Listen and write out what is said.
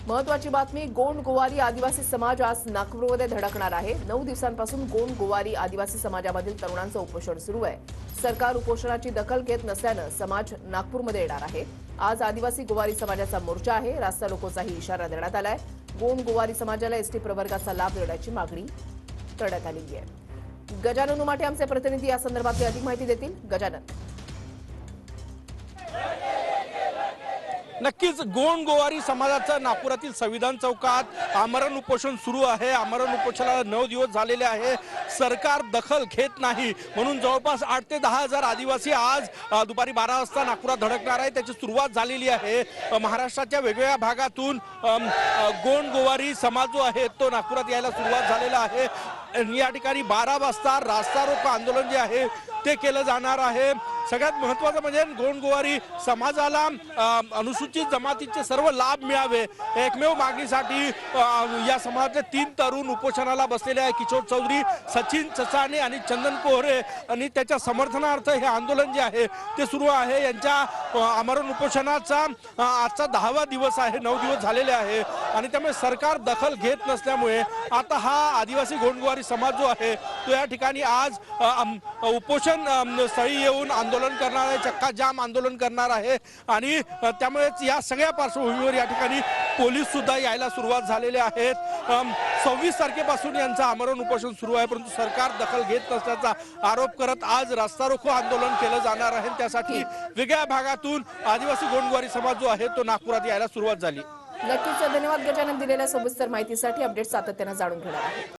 महत्वाची बातमी, गोंड गोवारी आदिवासी समाज आज नागपूरमध्ये धडकणार आहे। 9 दिवसांपासून गोंड गोवारी आदिवासी समाजामधील तरुणांचं उपोषण सुरू आहे। सरकार उपोषणाची दखल घेत नसल्यानं समाज नागपूरमध्ये येणार आहे। आज आदिवासी गोवारी समाजाचा मोर्चा आहे। रास्ता रोकोचाही इशारा देण्यात आलाय। गोंड गोवारी समाजाला एसटी प्रवर्गाचा लाभ देण्याची मागणी करण्यात आली आहे। गजानन उमाटे आमचे प्रतिनिधी या संदर्भातली अधिक माहिती देतील। गजानन, नक्कीच गोंड गोवारी समाजाचं नागपुरातील संविधान चौकात आमरण उपोषण सुरू आहे। आमरण उपोषणाला 9 दिवस झालेले आहे। सरकार दखल घेत नाही म्हणून जवळपास 8 ते 10 हजार आदिवासी आज दुपारी 12 वाजता नागपुरात धडकणार आहे। त्याची सुरुवात झालेली आहे। महाराष्ट्राच्या वेगवेगळ्या भागातून गोंड गोवारी समाज जो आहे तो नागपुरात यायला सुरुवात झालेला आहे। या ठिकाणी 12 वाजता रास्ता रोको आंदोलन जे आहे ते केलं जाणार आहे। सगळ्यात महत्त्वाचं म्हणजे गोंड गोवारी समाजाला अनुसूचित जमातीचे सर्व लाभ मिळावे एकमेव मागणीसाठी या समाजाचे 3 तरुण उपोषणाला बसलेले आहे। किशोर चौधरी, सचिन चसाने आणि चंदन पोहरे आणि त्याच्या समर्थनार्थ हे आंदोलन जे आहे ते सुरू आहे। यांच्या आमरण उपोषणाचा आजचा 10वा दिवस आहे। 9 दिवस झालेले आहे आणि त्यामुळे सरकार दखल घेत नसल्यामुळे आता हा आदिवासी गोंड गोवारी समाज जो आहे तो या ठिकाणी आज उपोषण स्थळी येऊन आंदोलन करणार आहे। चक्का जाम आंदोलन करणार आहे आणि त्यामुळेच या सगळ्या पार्श्वभूमीवर या ठिकाणी पोलीस सुद्धा यायला सुरुवात झालेले आहेत। 26 तारखेपासून यांचं आमरण उपोषण सुरू आहे, परंतु सरकार दखल घेत नसल्याचा आरोप करत आज रास्ता रोको आंदोलन केलं जाणार आहे। त्यासाठी वेगळ्या भागातून आदिवासी गोंड गोवारी समाज जो आहे तो नागपुरात यायला सुरुवात झाली। नक्कीच धन्यवाद गजानन, दिलेल्या सविस्तर माहितीसाठी। अपडेट सातत्याने जाणून घेणार आहे।